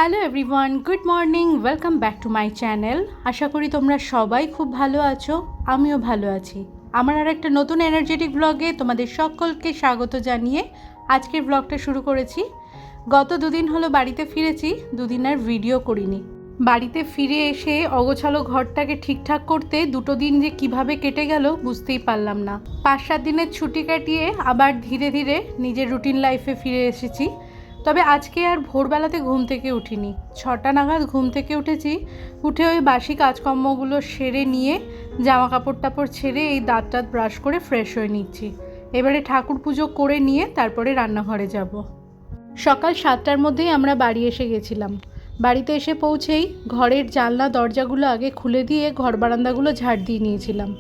Hello everyone, good morning, welcome back to my channel. আশা করি তোমরা সবাই খুব ভালো আছো, আমিও ভালো আছি। আমার আর একটা নতুন এনার্জেটিক ব্লগে তোমাদের সকলকে স্বাগত জানিয়ে আজকের ব্লগটা শুরু করেছি। গত দুদিন হলো বাড়িতে ফিরেছি, দুদিন আর ভিডিও করিনি। বাড়িতে ফিরে এসে অগোছালো ঘরটাকে ঠিকঠাক করতে দুটো দিন যে কিভাবে কেটে গেল বুঝতেই পারলাম না। 5-7 দিনের ছুটি কাটিয়ে আবার ধীরে ধীরে নিজের রুটিন লাইফে ফিরে এসেছি। তবে আজকে আর ভোরবেলাতে ঘুম থেকে উঠিনি, 6টা নাগাদ ঘুম থেকে উঠেছি। উঠে ওই বাসি কাজকর্মগুলো সেরে নিয়ে জামা কাপড় টাপড় ছেড়ে এই দাঁত ব্রাশ করে ফ্রেশ হয়ে নিচ্ছি। এবারে ঠাকুর পুজো করে নিয়ে তারপরে রান্নাঘরে যাব। সকাল 7টার মধ্যেই আমরা বাড়ি এসে গেছিলাম। বাড়িতে এসে পৌঁছেই ঘরের জানলা দরজাগুলো আগে খুলে দিয়ে ঘর বারান্দাগুলো ঝাড় দিয়ে নিয়েছিলাম।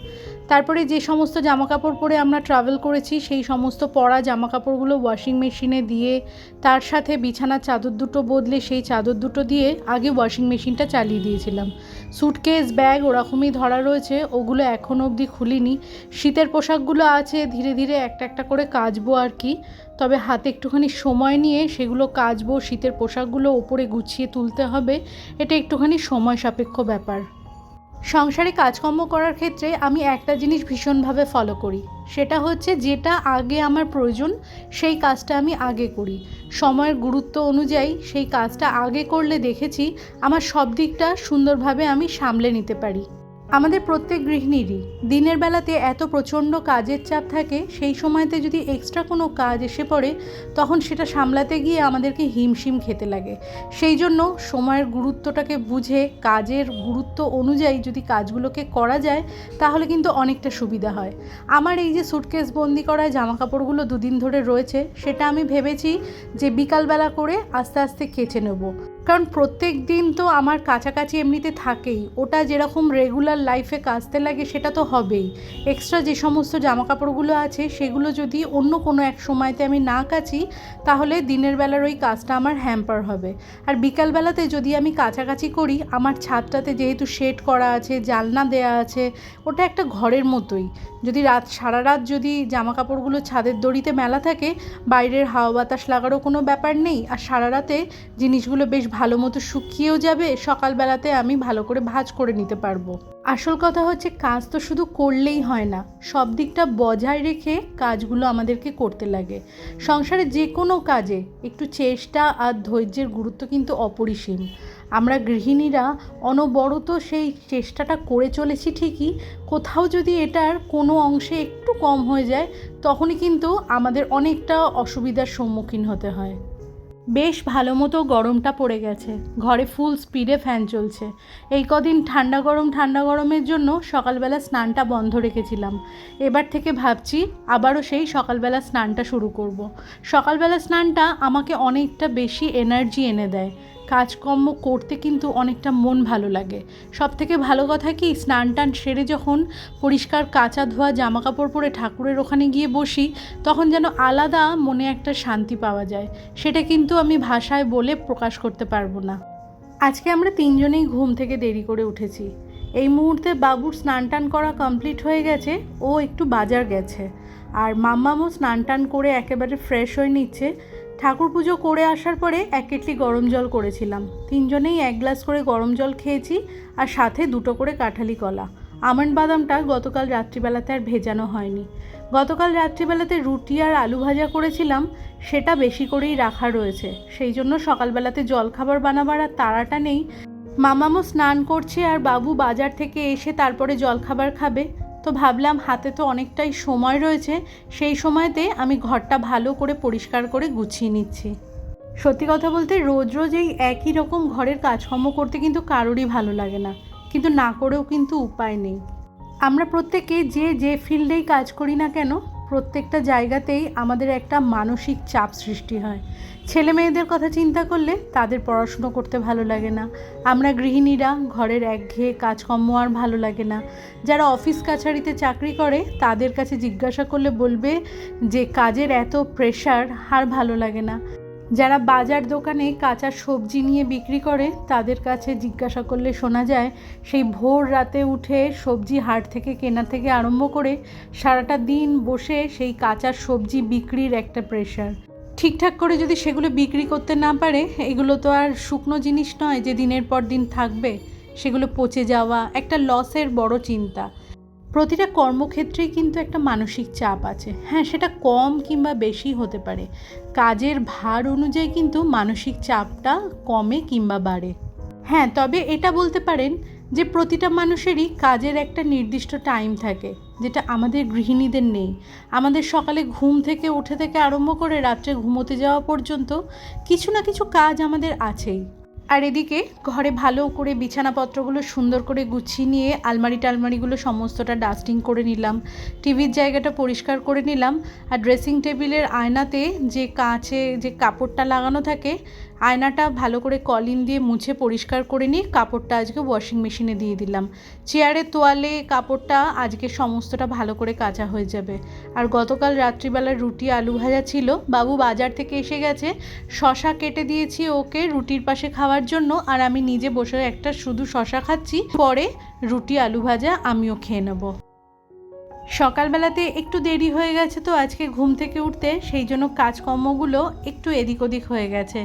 তারপরে যে সমস্ত জামাকাপড় পরে আমরা ট্রাভেল করেছি সেই সমস্ত পরা জামাকাপড়গুলো ওয়াশিং মেশিনে দিয়ে, তার সাথে বিছানার চাদর দুটো বদলে সেই চাদর দুটো দিয়ে আগে ওয়াশিং মেশিনটা চালিয়ে দিয়েছিলাম। স্যুটকেস ব্যাগ ওরকমই ধরা রয়েছে, ওগুলো এখনও অবধি খুলিনি। শীতের পোশাকগুলো আছে, ধীরে ধীরে একটা একটা করে কাচবো আর কি। তবে হাতে একটুখানি সময় নিয়ে সেগুলো কাচবো, শীতের পোশাকগুলো ওপরে গুছিয়ে তুলতে হবে, এটা একটুখানি সময় সাপেক্ষ ব্যাপার। সংসারে কাজকর্ম করার ক্ষেত্রে আমি একটা জিনিস ভীষণভাবে ফলো করি, সেটা হচ্ছে যেটা আগে আমার প্রয়োজন সেই কাজটা আমি আগে করি। সময়ের গুরুত্ব অনুযায়ী সেই কাজটা আগে করলে দেখেছি আমার সব দিকটা সুন্দরভাবে আমি সামলে নিতে পারি। আমাদের প্রত্যেক গৃহিণীরই দিনের বেলাতে এত প্রচণ্ড কাজের চাপ থাকে, সেই সময়তে যদি এক্সট্রা কোনো কাজ এসে পড়ে তখন সেটা সামলাতে গিয়ে আমাদেরকে হিমশিম খেতে লাগে। সেই জন্য সময়ের গুরুত্বটাকে বুঝে কাজের গুরুত্ব অনুযায়ী যদি কাজগুলোকে করা যায় তাহলে কিন্তু অনেকটা সুবিধা হয়। আমার এই যে সুটকেস বন্দি করা জামাকাপড়গুলো দুদিন ধরে রয়েছে, সেটা আমি ভেবেছি যে বিকালবেলা করে আস্তে আস্তে কেচে নেব। কারণ প্রত্যেক দিন তো আমার কাছাকাছি এমনিতে থাকেই, ওটা যেরকম রেগুলার লাইফে কাচতে লাগে সেটা তো হবেই। এক্সট্রা যে সমস্ত জামাকাপড়গুলো আছে সেগুলো যদি অন্য কোনো এক সময়তে আমি না কাচি তাহলে দিনের বেলার ওই কাজটা আমার হ্যাম্পার হবে। আর বিকালবেলাতে যদি আমি কাছাকাছি করি, আমার ছাদটাতে যেহেতু শেড করা আছে, জানলা দেয়া আছে, ওটা একটা ঘরের মতোই। যদি সারা রাত যদি জামাকাপড়গুলো ছাদের দড়িতে মেলা থাকে, বাইরের হাওয়া বাতাস লাগারও কোনো ব্যাপার নেই, আর সারা রাতে জিনিসগুলো বেশ ভালো মতো শুকিয়েও যাবে, সকালবেলাতে আমি ভালো করে ভাঁজ করে নিতে পারবো। আসল কথা হচ্ছে কাজ তো শুধু করলেই হয় না, সব দিকটা বজায় রেখে কাজগুলো আমাদেরকে করতে লাগে। সংসারে যে কোনো কাজে একটু চেষ্টা আর ধৈর্যের গুরুত্ব কিন্তু অপরিসীম। আমরা গৃহিণীরা অনবরত সেই চেষ্টাটা করে চলেছি ঠিকই, কোথাও যদি এটার কোনো অংশে একটু কম হয়ে যায় তখনই কিন্তু আমাদের অনেকটা অসুবিধার সম্মুখীন হতে হয়। বেশ ভালো মতো গরমটা পড়ে গেছে, ঘরে ফুল স্পিডে ফ্যান চলছে। এই কদিন ঠান্ডা গরমের জন্য সকালবেলা স্নানটা বন্ধ রেখেছিলাম। এবার থেকে ভাবছি আবারও সেই সকালবেলা স্নানটা শুরু করব। সকালবেলা স্নানটা আমাকে অনেকটা বেশি এনার্জি এনে দেয়, কাজকর্ম করতে কিন্তু অনেকটা মন ভালো লাগে। সবথেকে ভালো কথা কি, স্নান টান সেরে যখন পরিষ্কার কাচা ধোয়া জামাকাপড় পরে ঠাকুরের ওখানে গিয়ে বসি তখন যেন আলাদা মনে একটা শান্তি পাওয়া যায়, সেটা কিন্তু আমি ভাষায় বলে প্রকাশ করতে পারবো না। আজকে আমরা তিনজনেই ঘুম থেকে দেরি করে উঠেছি। এই মুহূর্তে বাবুর স্নান টান করা কমপ্লিট হয়ে গেছে, ও একটু বাজার গেছে, আর মাম্মামও স্নান টান করে একেবারে ফ্রেশ হয়ে নিচ্ছে। ঠাকুর পুজো করে আসার পরে 1 কেটলি গরম জল করেছিলাম, তিনজনেই 1 গ্লাস করে গরম জল খেয়েছি, আর সাথে 2টো করে কাঁঠালি কলা। আমন্ড বাদামটা গতকাল রাত্রিবেলাতে আর ভেজানো হয়নি। গতকাল রাত্রিবেলাতে রুটি আর আলু ভাজা করেছিলাম, সেটা বেশি করেই রাখা রয়েছে, সেই জন্য সকালবেলাতে জলখাবার বানাবার আর তাড়াটা নেই। মামামও স্নান করছে আর বাবু বাজার থেকে এসে তারপরে জলখাবার খাবে, তো ভাবলাম হাতে তো অনেকটাই সময় রয়েছে, সেই সময়তে আমি ঘরটা ভালো করে পরিষ্কার করে গুছিয়ে নিচ্ছি। সত্যি কথা বলতে রোজ রোজ এই একই রকম ঘরের কাজকর্ম করতে কিন্তু কারোরই ভালো লাগে না, কিন্তু না করেও কিন্তু উপায় নেই। আমরা প্রত্যেকে যে ফিল্ডেই কাজ করি না কেন, প্রত্যেকটা জায়গাতেই আমাদের একটা মানসিক চাপ সৃষ্টি হয়। ছেলে মেয়েদের কথা চিন্তা করলে তাদের পড়াশুনো করতে ভালো লাগে না, আমরা গৃহিণীরা ঘরের একঘেয়ে কাজকর্ম আর ভালো লাগে না। যারা অফিস কাছারিতে চাকরি করে তাদের কাছে জিজ্ঞাসা করলে বলবে যে কাজের এত প্রেশার আর ভালো লাগে না। যারা বাজার দোকানে কাঁচা সবজি নিয়ে বিক্রি করে তাদের কাছে জিজ্ঞাসা করলে শোনা যায় সেই ভোর রাতে উঠে সবজি হাট থেকে কেনা থেকে আরম্ভ করে সারাটা দিন বসে সেই কাঁচা সবজি বিক্রির একটা প্রেশার। ঠিকঠাক করে যদি সেগুলো বিক্রি করতে না পারে, এগুলো তো আর শুকনো জিনিস নয় যে দিনের পর দিন থাকবে, সেগুলো পচে যাওয়া একটা লসের বড় চিন্তা। প্রতিটা কর্মক্ষেত্রেই কিন্তু একটা মানসিক চাপ আছে, হ্যাঁ সেটা কম কিংবা বেশি হতে পারে। কাজের ভার অনুযায়ী কিন্তু মানসিক চাপটা কমে কিংবা বাড়ে। হ্যাঁ, তবে এটা বলতে পারেন যে প্রতিটা মানুষেরই কাজের একটা নির্দিষ্ট টাইম থাকে, যেটা আমাদের গৃহিণীদের নেই। আমাদের সকালে ঘুম থেকে উঠে থেকে আরম্ভ করে রাত্রে ঘুমোতে যাওয়া পর্যন্ত কিছু না কিছু কাজ আমাদের আছেই। আর এদিকে ঘরে ভালো করে বিছানাপত্রগুলো সুন্দর করে গুছিয়ে নিয়ে আলমারিগুলো সমস্তটা ডাস্টিং করে নিলাম, টিভির জায়গাটা পরিষ্কার করে নিলাম। আর ড্রেসিং টেবিলের আয়নাতে যে কাঁচে যে কাপড়টা লাগানো থাকে, আয়নাটা ভালো করে কলিন দিয়ে মুছে পরিষ্কার করে নিয়ে কাপড়টা আজকে ওয়াশিং মেশিনে দিয়ে দিলাম। চেয়ারের তোয়ালে কাপড়টা আজকে সমস্তটা ভালো করে কাচা হয়ে যাবে। আর গতকাল রাত্রিবেলার রুটি আলু ভাজা ছিল, বাবু বাজার থেকে এসে গেছে, শশা কেটে দিয়েছি ওকে রুটির পাশে খাওয়ার জন্য, আর আমি নিজে বসে একটা শুধু শশা খাচ্ছি, পরে রুটি আলু ভাজা আমিও খেয়ে নেব। সকালবেলাতে একটু দেরি হয়ে গেছে তো আজকে ঘুম থেকে উঠতে, সেই জন্য কাজকর্মগুলো একটু এদিক ওদিক হয়ে গেছে।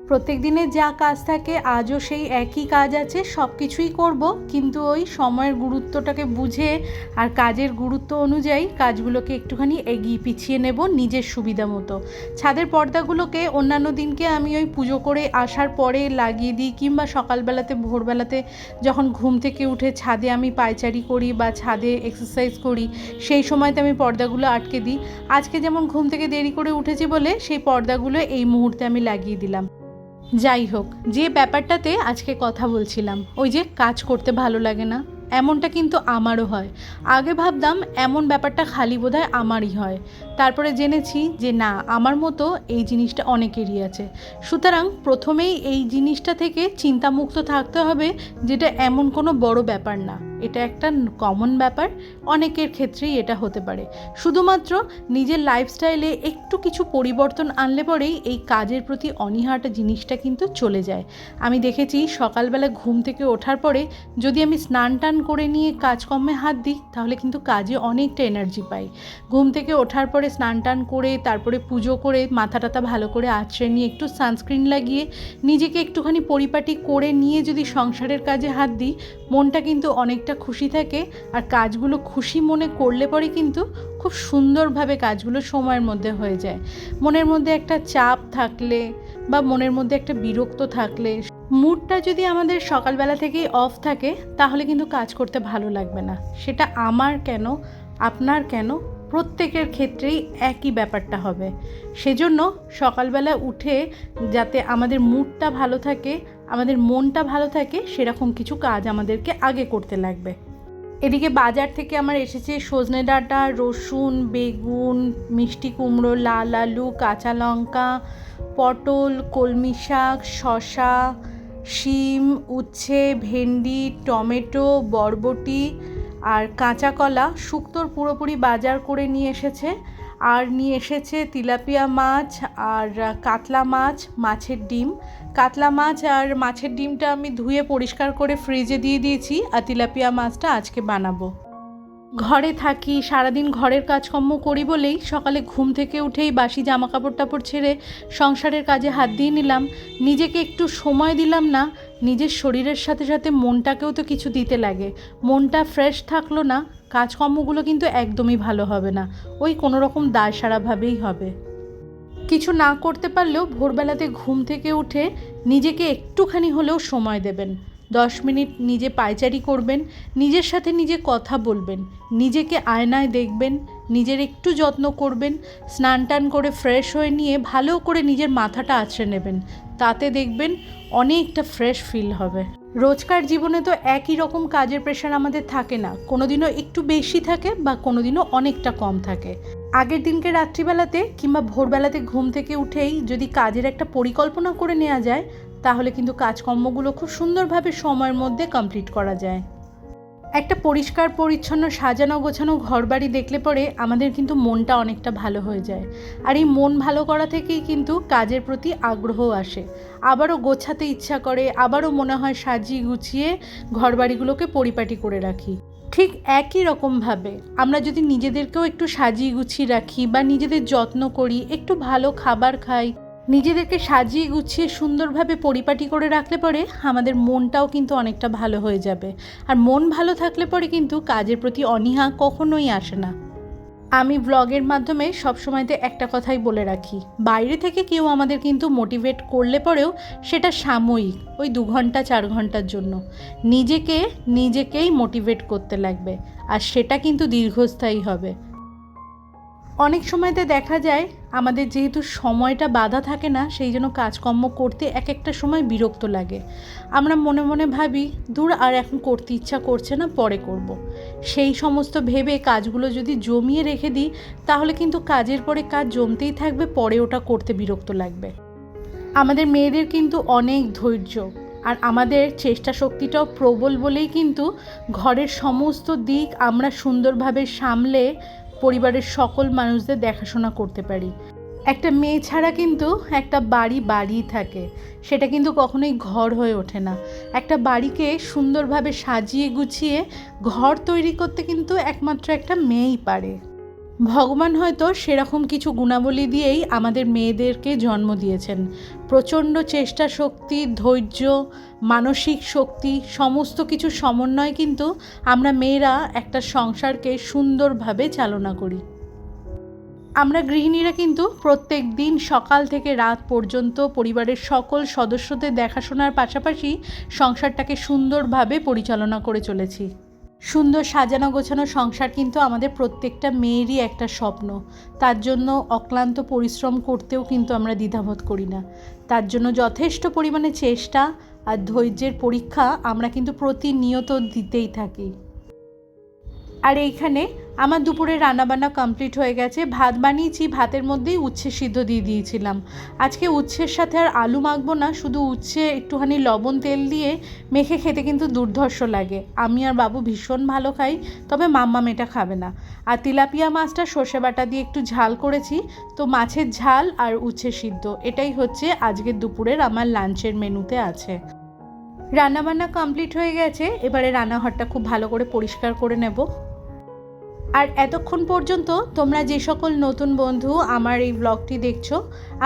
প্রত্যেক দিনে যা কাজ থাকে আজও সেই একই কাজ আছে, সব কিছুই করব, কিন্তু ওই সময়ের গুরুত্বটাকে বুঝে আর কাজের গুরুত্ব অনুযায়ী কাজগুলোকে একটুখানি এগিয়ে পিছিয়ে নেব নিজের সুবিধা মতো। ছাদের পর্দাগুলোকে অন্যান্য দিনকে আমি ওই পুজো করে আসার পরে লাগিয়ে দিই, কিংবা সকালবেলাতে ভোরবেলাতে যখন ঘুম থেকে উঠে ছাদে আমি পায়চারি করি বা ছাদে এক্সারসাইজ করি, সেই সময়তে আমি পর্দাগুলো আটকে দিই। আজকে যেমন ঘুম থেকে দেরি করে উঠেছি বলে সেই পর্দাগুলো এই মুহূর্তে আমি লাগিয়ে দিলাম। যাই হোক, যে ব্যাপারটাতে আজকে কথা বলছিলাম, ওই যে কাজ করতে ভালো লাগে না, এমনটা কিন্তু আমারও হয়। আগে ভাবতাম এমন ব্যাপারটা খালি বোধহয় আমারই হয়, তারপরে জেনেছি যে না, আমার মতো এই জিনিসটা অনেকেরই আছে। সুতরাং প্রথমেই এই জিনিসটা থেকে চিন্তামুক্ত থাকতে হবে, যেটা এমন কোনো বড় ব্যাপার না, এটা একটা কমন ব্যাপার, অনেকের ক্ষেত্রেই এটা হতে পারে। শুধুমাত্র নিজের লাইফস্টাইলে একটু কিছু পরিবর্তন আনলে পরেই এই কাজের প্রতি অনীহাটা জিনিসটা কিন্তু চলে যায়। আমি দেখেছি সকালবেলা ঘুম থেকে ওঠার পরে যদি আমি স্নান টান করে নিয়ে কাজকর্মে হাত দিই, তাহলে কিন্তু কাজে অনেকটা এনার্জি পাই। ঘুম থেকে ওঠার পরে স্নান টান করে তারপরে পুজো করে মাথা টাথা ভালো করে আঁচড়ে নিয়ে একটু সানস্ক্রিন লাগিয়ে নিজেকে একটুখানি পরিপাটি করে নিয়ে যদি সংসারের কাজে হাত দিই, মনটা কিন্তু অনেকটা খুশি থাকে। আর কাজগুলো খুশি মনে করলে পরে কিন্তু খুব সুন্দরভাবে কাজগুলো সময়ের মধ্যে হয়ে যায়। মনের মধ্যে একটা চাপ থাকলে বা মনের মধ্যে একটা বিরক্ত থাকলে, মুডটা যদি আমাদের সকালবেলা থেকেই অফ থাকে, তাহলে কিন্তু কাজ করতে ভালো লাগবে না। সেটা আমার কেন, আপনার কেন, প্রত্যেকের ক্ষেত্রেই একই ব্যাপারটা হবে। সেজন্য সকালবেলা উঠে যাতে আমাদের মুডটা ভালো থাকে, আমাদের মনটা ভালো থাকে, সেরকম কিছু কাজ আমাদেরকে আগে করতে লাগবে। এদিকে বাজার থেকে আমার এসেছে সজনে ডাঁটা, রসুন, বেগুন, মিষ্টি কুমড়ো, লাল আলু, কাঁচা লঙ্কা, পটল, কলমি শাক, শসা, শিম, উচ্ছে, ভেন্ডি, টমেটো, বরবটি আর কাঁচা কলা শুক্তোর পুরোপুরি বাজার করে নিয়ে এসেছে। আর নিয়ে এসেছে তেলাপিয়া মাছ আর কাতলা মাছ, মাছের ডিম। কাতলা মাছ আর মাছের ডিমটা আমি ধুয়ে পরিষ্কার করে ফ্রিজে দিয়ে দিয়েছি, আর তেলাপিয়া মাছটা আজকে বানাবো। ঘরে থাকি, সারাদিন ঘরের কাজকর্ম করি বলেই সকালে ঘুম থেকে উঠেই বাসি জামা কাপড় টাপড় ছেড়ে সংসারের কাজে হাত দিয়ে নিলাম। নিজেকে একটু সময় দিলাম না, নিজের শরীরের সাথে সাথে মনটাকেও তো কিছু দিতে লাগে। মনটা ফ্রেশ থাকলো না, কাজকর্মগুলো কিন্তু একদমই ভালো হবে না, ওই কোনো রকম দায়সারাভাবেই হবে। কিছু না করতে পারলেও ভোরবেলাতে ঘুম থেকে উঠে নিজেকে একটুখানি হলেও সময় দেবেন। 10 মিনিট নিজে পায়চারি করবেন, নিজের সাথে নিজে কথা বলবেন, নিজেকে আয়নায় দেখবেন, নিজের একটু যত্ন করবেন, স্নান টান করে ফ্রেশ হয়ে নিয়ে ভালো করে নিজের মাথাটা আঁচড়ে নেবেন। তাতে দেখবেন অনেকটা ফ্রেশ ফিল হবে। রোজকার জীবনে তো একই রকম কাজের প্রেশার আমাদের থাকে না, কোনোদিনও একটু বেশি থাকে বা কোনোদিনও অনেকটা কম থাকে। আগের দিনকে রাত্রিবেলাতে কিংবা ভোরবেলাতে ঘুম থেকে উঠেই যদি কাজের একটা পরিকল্পনা করে নেওয়া যায়, তাহলে কিন্তু কাজকর্মগুলো খুব সুন্দরভাবে সময়ের মধ্যে কমপ্লিট করা যায়। একটা পরিষ্কার পরিচ্ছন্ন সাজানো গোছানো ঘরবাড়ি দেখলে পরে আমাদের কিন্তু মনটা অনেকটা ভালো হয়ে যায়। আর এই মন ভালো করা থেকেই কিন্তু কাজের প্রতি আগ্রহ আসে, আবারও গোছাতে ইচ্ছা করে, আবারও মনে হয় সাজিয়ে গুছিয়ে ঘরবাড়িগুলোকে পরিপাটি করে রাখি। ঠিক একই রকমভাবে আমরা যদি নিজেদেরকেও একটু সাজিয়ে গুছিয়ে রাখি বা নিজেদের যত্ন করি, একটু ভালো খাবার খাই, নিজেদেরকে সাজিয়ে গুছিয়ে সুন্দরভাবে পরিপাটি করে রাখলে পরে আমাদের মনটাও কিন্তু অনেকটা ভালো হয়ে যাবে। আর মন ভালো থাকলে পরে কিন্তু কাজের প্রতি অনীহা কখনোই আসে না। আমি ব্লগের মাধ্যমে সবসময়তে একটা কথাই বলে রাখি, বাইরে থেকে কেউ আমাদের কিন্তু মোটিভেট করলে পরেও সেটা সাময়িক, ওই 2 ঘন্টা 4 ঘন্টার জন্য। নিজেকেই মোটিভেট করতে লাগবে, আর সেটা কিন্তু দীর্ঘস্থায়ী হবে। অনেক সময়তে দেখা যায় আমাদের যেহেতু সময়টা বাঁধা থাকে না, সেই জন্য কাজকর্ম করতে এক একটা সময় বিরক্ত লাগে। আমরা মনে মনে ভাবি, দূর আর এখন করতে ইচ্ছা করছে না, পরে করব। সেই সমস্ত ভেবে কাজগুলো যদি জমিয়ে রেখে দিই, তাহলে কিন্তু কাজের পরে কাজ জমতেই থাকবে, পরে ওটা করতে বিরক্ত লাগবে। আমাদের মেয়েদের কিন্তু অনেক ধৈর্য আর আমাদের চেষ্টা শক্তিটাও প্রবল বলেই কিন্তু ঘরের সমস্ত দিক আমরা সুন্দরভাবে সামলে পরিবারের সকল মানুষদের দেখাশোনা করতে পারি। একটা মেয়ে ছাড়া কিন্তু একটা বাড়িই থাকে, সেটা কিন্তু কখনোই ঘর হয়ে ওঠে না। একটা বাড়িকে সুন্দরভাবে সাজিয়ে গুছিয়ে ঘর তৈরি করতে কিন্তু একমাত্র একটা মেয়েই পারে। ভগবান হয়তো সেরকম কিছু গুণাবলী দিয়েই আমাদের মেয়েদেরকে জন্ম দিয়েছেন। প্রচণ্ড চেষ্টা শক্তি, ধৈর্য, মানসিক শক্তি, সমস্ত কিছু সমন্বয়ে কিন্তু আমরা মেয়েরা একটা সংসারকে সুন্দরভাবে চালনা করি। আমরা গৃহিণীরা কিন্তু প্রত্যেক দিন সকাল থেকে রাত পর্যন্ত পরিবারের সকল সদস্যদের দেখাশোনার পাশাপাশি সংসারটাকে সুন্দরভাবে পরিচালনা করে চলেছি। সুন্দর সাজানো গোছানো সংসার কিন্তু আমাদের প্রত্যেকটা মেয়েরই একটা স্বপ্ন। তার জন্য অক্লান্ত পরিশ্রম করতেও কিন্তু আমরা দ্বিধাবোধ করি না। তার জন্য যথেষ্ট পরিমাণে চেষ্টা আর ধৈর্যের পরীক্ষা আমরা কিন্তু প্রতিনিয়ত দিতেই থাকি। আর এইখানে আমার দুপুরে রান্নাবান্না কমপ্লিট হয়ে গেছে। ভাত বানিয়েছি, ভাতের মধ্যেই উচ্ছে সিদ্ধ দিয়ে দিয়েছিলাম। আজকে উচ্ছের সাথে আর আলু মাখবো না, শুধু উচ্ছে একটুখানি লবণ তেল দিয়ে মেখে খেতে কিন্তু দুর্ধর্ষ লাগে। আমি আর বাবু ভীষণ ভালো খাই, তবে মাম্মাম এটা খাবে না। আর তেলাপিয়া মাছটা সর্ষে বাটা দিয়ে একটু ঝাল করেছি, তো মাছের ঝাল আর উচ্ছে সিদ্ধ, এটাই হচ্ছে আজকের দুপুরের আমার লাঞ্চের মেনুতে আছে। রান্নাবান্না কমপ্লিট হয়ে গেছে, এবারে রান্নাঘরটা খুব ভালো করে পরিষ্কার করে নেব। আর এতক্ষণ পর্যন্ত তোমরা যে সকল নতুন বন্ধু আমার এই ব্লগটি দেখছো,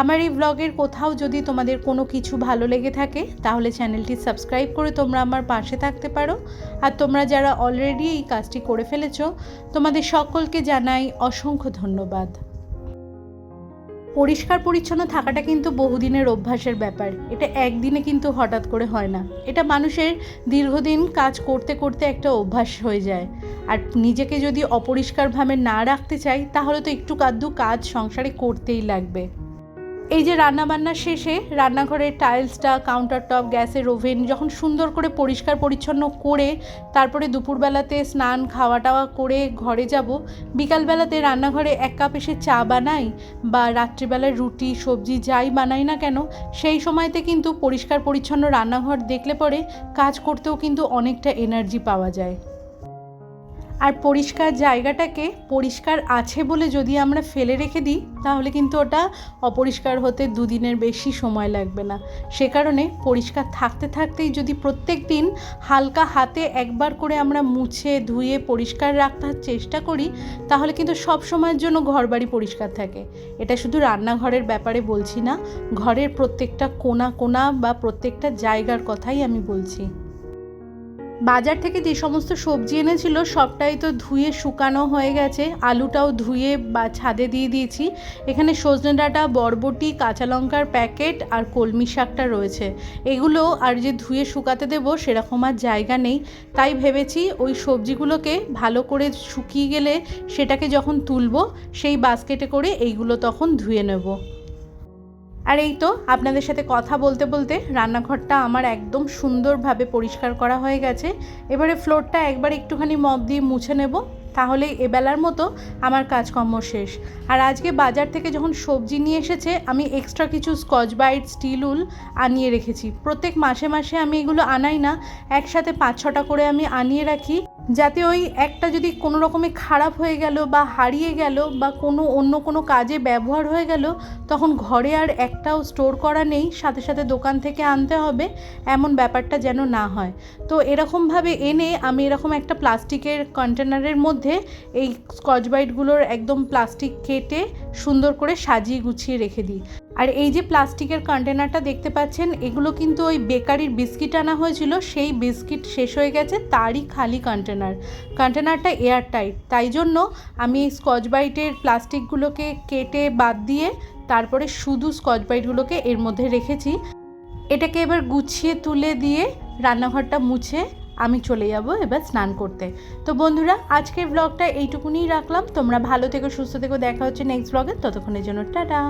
আমার এই ব্লগের কোথাও যদি তোমাদের কোনো কিছু ভালো লেগে থাকে, তাহলে চ্যানেলটি সাবস্ক্রাইব করে তোমরা আমার পাশে থাকতে পারো। আর তোমরা যারা অলরেডি এই কাজটি করে ফেলেছো, তোমাদের সকলকে জানাই অসংখ্য ধন্যবাদ। পরিষ্কার পরিচ্ছন্ন থাকাটা কিন্তু বহুদিনের অভ্যাসের ব্যাপার। এটা একদিনে কিন্তু হঠাৎ করে হয় না, এটা মানুষের দীর্ঘদিন কাজ করতে করতে একটা অভ্যাস হয়ে যায়। আর নিজেকে যদি অপরিষ্কারভাবে না রাখতে চাই, তাহলে তো একটু আধটু কাজ সংসারে করতেই লাগবে। এই যে রান্নাবান্না শেষে রান্নাঘরের টাইলসটা, কাউন্টার টপ, গ্যাসের ওভেন যখন সুন্দর করে পরিষ্কার পরিচ্ছন্ন করে তারপরে দুপুরবেলাতে স্নান খাওয়া টাওয়া করে ঘরে যাব, বিকালবেলাতে রান্নাঘরে 1 কাপ এসে চা বানাই বা রাত্রিবেলায় রুটি সবজি যাই বানাই না কেন, সেই সময়তে কিন্তু পরিষ্কার পরিচ্ছন্ন রান্নাঘর দেখলে পরে কাজ করতেও কিন্তু অনেকটা এনার্জি পাওয়া যায়। আর পরিষ্কার জায়গাটাকে পরিষ্কার আছে বলে যদি আমরা ফেলে রেখে দিই, তাহলে কিন্তু ওটা অপরিষ্কার হতে 2 দিনের বেশি সময় লাগবে না। সে কারণে পরিষ্কার থাকতে থাকতেই যদি প্রত্যেক দিন হালকা হাতে একবার করে আমরা মুছে ধুয়ে পরিষ্কার রাখার চেষ্টা করি, তাহলে কিন্তু সব সময়ের জন্য ঘরবাড়ি পরিষ্কার থাকে। এটা শুধু রান্নাঘরের ব্যাপারে বলছি না, ঘরের প্রত্যেকটা কোণা কোণা বা প্রত্যেকটা জায়গার কথাই আমি বলছি। বাজার থেকে যে সমস্ত সবজি এনেছিল সবটাই তো ধুয়ে শুকানো হয়ে গেছে, আলুটাও ধুয়ে বা ছাদে দিয়ে দিয়েছি। এখানে সজনে ডাঁটা, বরবটি, কাঁচা লঙ্কার প্যাকেট আর কলমি শাকটা রয়েছে। এগুলো আর যে ধুয়ে শুকাতে দেবো সেরকম আর জায়গা নেই, তাই ভেবেছি ওই সবজিগুলোকে ভালো করে শুকিয়ে গেলে সেটাকে যখন তুলবো, সেই বাস্কেটে করে এইগুলো তখন ধুয়ে নেব। আর এই তো আপনাদের সাথে কথা বলতে বলতে রান্নাঘরটা আমার একদম সুন্দরভাবে পরিষ্কার করা হয়ে গেছে। এবারে ফ্লোরটা একবার একটুখানি মপ দিয়ে মুছে নেব, তাহলে এবেলার মতো আমার কাজকর্ম শেষ। আর আজকে বাজার থেকে যখন সবজি নিয়ে এসেছে, আমি এক্সট্রা কিছু স্কচ ব্রাইট স্টিল উল আনিয়ে রেখেছি। প্রত্যেক মাসে মাসে আমি এগুলো আনাই না, একসাথে 5-6টা করে আমি আনিয়ে রাখি। যাতে ওই একটা যদি কোনো রকমে খারাপ হয়ে গেল বা হারিয়ে গেল বা অন্য কোনো কাজে ব্যবহার হয়ে গেল, তখন ঘরে আর একটাও স্টোর করা নেই, সাথে সাথে দোকান থেকে আনতে হবে, এমন ব্যাপারটা যেন না হয়। তো এরকমভাবে এনে আমি এরকম একটা প্লাস্টিকের কন্টেনারের মধ্যে এই স্কচ ব্রাইটগুলোর একদম প্লাস্টিক কেটে সুন্দর করে সাজিয়ে গুছিয়ে রেখে দিই। আর এই যে প্লাস্টিকের কন্টেনারটা দেখতে পাচ্ছেন, এগুলো কিন্তু ওই বেকারির বিস্কিট আনা হয়েছিল, সেই বিস্কিট শেষ হয়ে গেছে, তারই খালি কন্টেনারটা এয়ার টাইট। তাই জন্য আমি এই স্কচ ব্রাইটের প্লাস্টিকগুলোকে কেটে বাদ দিয়ে তারপরে শুধু স্কচ ব্রাইটগুলোকে এর মধ্যে রেখেছি। এটাকে এবার গুছিয়ে তুলে দিয়ে রান্নাঘরটা মুছে আমি চলে যাব এবার স্নান করতে। তো বন্ধুরা, আজকের ব্লগটা এইটুকুনিই রাখলাম। তোমরা ভালো থেকো, সুস্থ থেকো, দেখা হচ্ছে নেক্সট ব্লগে। ততক্ষণের জন্য টাটা।